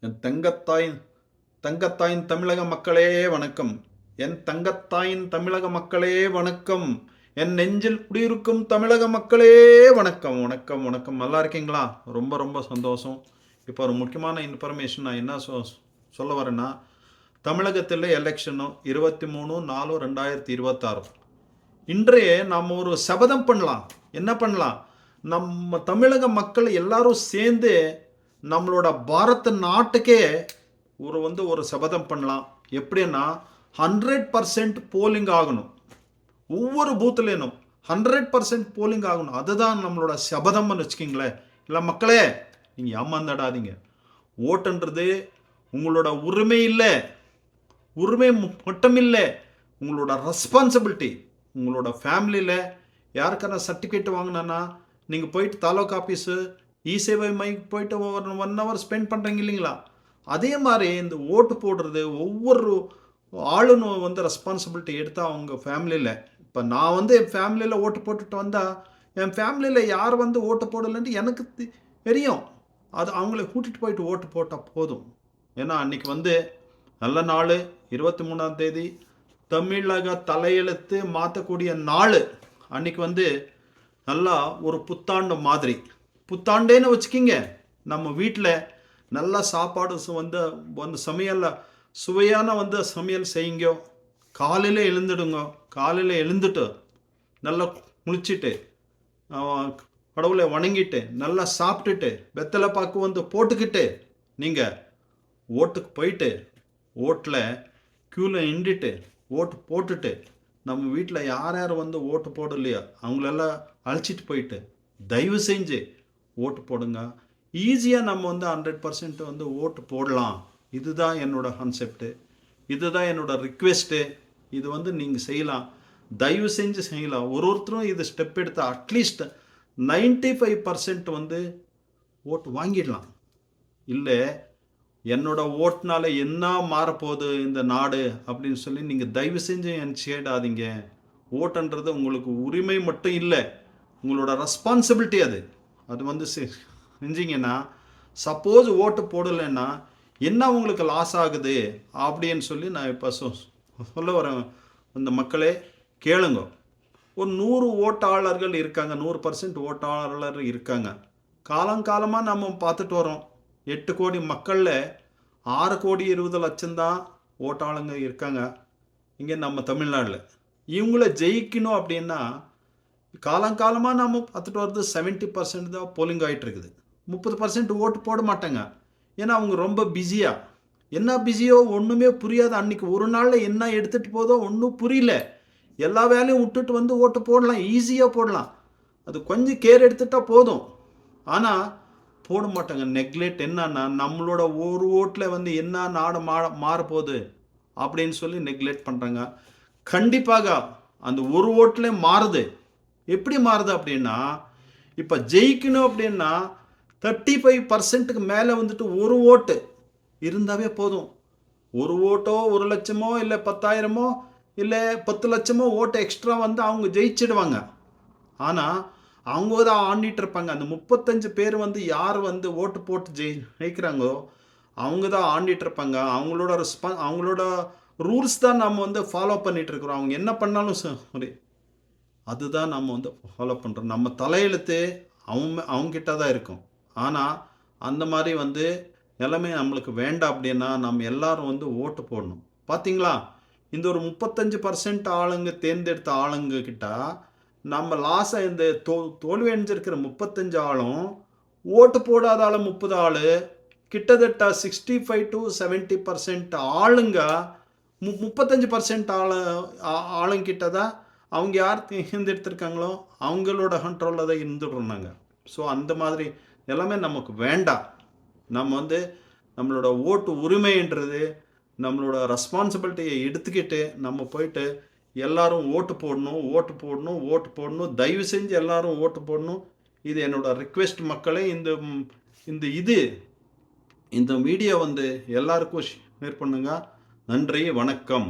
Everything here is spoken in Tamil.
என் தங்கத்தாயின் தமிழக மக்களே வணக்கம். என் தங்கத்தாயின் தமிழக மக்களே வணக்கம். என் நெஞ்சில் குடியிருக்கும் தமிழக மக்களே வணக்கம் வணக்கம் வணக்கம். நல்லா இருக்கீங்களா? ரொம்ப ரொம்ப சந்தோஷம். இப்போ ஒரு முக்கியமான இன்ஃபர்மேஷன் நான் என்ன சொல்ல வரேன்னா, தமிழகத்தில் எலெக்ஷனும் 23/4/2026. இன்றைய நாம் ஒரு சபதம் பண்ணலாம். என்ன பண்ணலாம்? நம்ம தமிழக மக்கள் எல்லாரும் சேர்ந்து நம்மளோட பாரத நாட்டுக்கே ஒரு சபதம் பண்ணலாம். எப்படின்னா 100% போலிங் ஆகணும். ஒவ்வொரு பூத்துலேனும் 100% போலிங் ஆகணும். அதுதான் நம்மளோட சபதம்னு வச்சுக்கிங்களேன். இல்லை மக்களே, நீங்கள் ஏமாந்தாடாதீங்க. ஓட்டுன்றது உங்களோட உரிமை இல்லை, உரிமை மட்டும் இல்லை, உங்களோட ரெஸ்பான்சிபிலிட்டி. உங்களோட ஃபேமிலியில் யாருக்கான சர்டிஃபிகேட் வாங்கினா நீங்கள் போயிட்டு தாலுகா ஆஃபீஸு இசேவை மைக்கு போயிட்டு ஒரு 1 hour ஸ்பெண்ட் பண்ணுறீங்க இல்லைங்களா? அதே மாதிரி இந்த ஓட்டு போடுறது ஒவ்வொரு ஆளும் ரெஸ்பான்சிபிலிட்டி எடுத்தால் அவங்க ஃபேமிலியில். இப்போ நான் என் ஃபேமிலியில் ஓட்டு போட்டுட்டு வந்தால் என் ஃபேமிலியில் யார் ஓட்டு போடலைன்ட்டு எனக்கு தெரியும். அது அவங்கள கூட்டிகிட்டு போயிட்டு ஓட்டு போட்டால் போதும். ஏன்னா அன்றைக்கி நல்ல நாள் 23ஆம் தேதி தமிழக தலையெழுத்து மாற்றக்கூடிய நாள். அன்றைக்கி நல்லா ஒரு புத்தாண்டு மாதிரி. புத்தாண்டேன்னு வச்சுக்கிங்க. நம்ம வீட்டில் நல்ல சாப்பாடு சமையலில் சுவையான சமையல் செய்யுங்க. காலையில் எழுந்துடுங்க. காலையில் எழுந்துட்டு நல்லா குளிச்சுட்டு கடவுளை வணங்கிட்டு நல்லா சாப்பிட்டுட்டு வெத்தலை பாக்கு போட்டுக்கிட்டு நீங்கள் ஓட்டுக்கு போயிட்டு ஓட்டில் க்யூவில் நின்றுட்டு ஓட்டு போட்டுட்டு நம்ம வீட்டில் யார் யார் ஓட்டு போடலையோ அவங்களெல்லாம் அழைச்சிட்டு போயிட்டு தயவு செஞ்சு ஓட்டு போடுங்க. ஈஸியாக நம்ம 100% ஓட்டு போடலாம். இதுதான் என்னோடய கான்செப்டு, இதுதான் என்னோடய ரிக்வெஸ்ட்டு. இது நீங்கள் செய்யலாம், தயவு செஞ்சு செய்யலாம். ஒருத்தரும் இது ஸ்டெப் எடுத்தால் அட்லீஸ்ட் 95% ஓட்டு வாங்கிடலாம். இல்லை என்னோட ஓட்டுனால என்ன மாறப்போகுது இந்த நாடு அப்படின்னு சொல்லி நீங்கள் தயவு செஞ்சு செய்யாதீங்க. ஓட்டுன்றது உங்களுக்கு உரிமை மட்டும் இல்லை, உங்களோட ரெஸ்பான்சிபிலிட்டி. அது செஞ்சீங்கன்னா சப்போஸ் ஓட்டு போடலைன்னா என்ன உங்களுக்கு லாஸ் ஆகுது அப்படின்னு சொல்லி நான் இப்போ சொல்ல வரேன். இந்த மக்களே கேளுங்க. ஒரு 100 ஓட்டாளர்கள் இருக்காங்க, 100% ஓட்டாளர் இருக்காங்க. காலங்காலமாக நம்ம பார்த்துட்டு வரோம். 8 கோடி மக்களில் 6 கோடி 20 லட்சம் தான் ஓட்டாளங்க இருக்காங்க இங்கே நம்ம தமிழ்நாட்டில். இவங்கள ஜெயிக்கணும் அப்படின்னா காலங்காலமாக நம்ம பார்த்துட்டு வர்றது 70% தான் போலிங் ஆகிட்டு இருக்குது. 30% ஓட்டு போட மாட்டாங்க. ஏன்னா அவங்க ரொம்ப பிஸியாக, என்ன பிஸியோ ஒன்றுமே புரியாது. அன்றைக்கி ஒரு நாளில் என்ன எடுத்துகிட்டு போதோ ஒன்றும் புரியல. எல்லா வேலையும் விட்டுட்டு ஓட்டு போடலாம், ஈஸியாக போடலாம். அது கொஞ்சம் கேர் எடுத்துட்டால் போதும். ஆனால் போட மாட்டாங்க. நெக்லெக்ட். என்னன்னா நம்மளோட ஒரு ஓட்டில் என்ன நாடு மாறப்போகுது அப்படின்னு சொல்லி நெக்லெக்ட் பண்ணுறாங்க. கண்டிப்பாக அந்த ஒரு ஓட்டில் மாறுது. எப்படி மாறுது அப்படின்னா, இப்போ ஜெயிக்கணும் அப்படின்னா 35%க்கு மேலே ஒரு ஓட்டு இருந்தாவே போதும். ஒரு ஓட்டோ 1 லட்சமோ இல்லை 10,000மோ இல்லை 10 லட்சமோ ஓட்டு எக்ஸ்ட்ரா அவங்க ஜெயிச்சிடுவாங்க. ஆனால் அவங்க தான் ஆண்டிட்டு இருப்பாங்க. அந்த 35 பேர் யார் ஓட்டு போட்டு ஜெயிக்கிறாங்களோ அவங்க தான் ஆண்டிட்டு இருப்பாங்க. அவங்களோட ரூல்ஸ் தான் நம்ம ஃபாலோ பண்ணிட்டு இருக்கிறோம். அவங்க என்ன பண்ணாலும் சரி, அதுதான் நம்ம ஃபாலோ பண்ணுறோம். நம்ம தலையெழுத்து அவங்ககிட்ட தான் இருக்கும். ஆனால் அந்த மாதிரி நிலைமை நம்மளுக்கு வேண்டாம். அப்படின்னா நம்ம எல்லாரும் ஓட்டு போடணும். பார்த்தீங்களா, இந்த ஒரு 35% ஆளுங்க தேர்ந்தெடுத்த ஆளுங்க கிட்ட நம்ம லாஸாக இந்த தோல்வி அடைஞ்சிருக்கிற 35 ஆளும் ஓட்டு போடாத ஆள் 30 ஆள், கிட்டத்தட்ட 65 to 70% ஆளுங்க 35% ஆளுங்கிட்ட தான் அவங்க யார் தேர்ந்தெடுத்திருக்காங்களோ அவங்களோட கண்ட்ரோலில் தான் இருந்துடுறாங்க. ஸோ அந்த மாதிரி எல்லாமே நமக்கு வேண்டாம். நம்ம நம்மளோட ஓட்டு உரிமைன்றது நம்மளோட ரெஸ்பான்சிபிலிட்டியை எடுத்துக்கிட்டு நம்ம போயிட்டு எல்லாரும் ஓட்டு போடணும், ஓட்டு போடணும், ஓட்டு போடணும். தயவு செஞ்சு எல்லாரும் ஓட்டு போடணும். இது என்னோட ரிக்வெஸ்ட் மக்களே. இந்த வீடியோ எல்லாருக்கும் ஷேர் பண்ணுங்கள். நன்றி, வணக்கம்.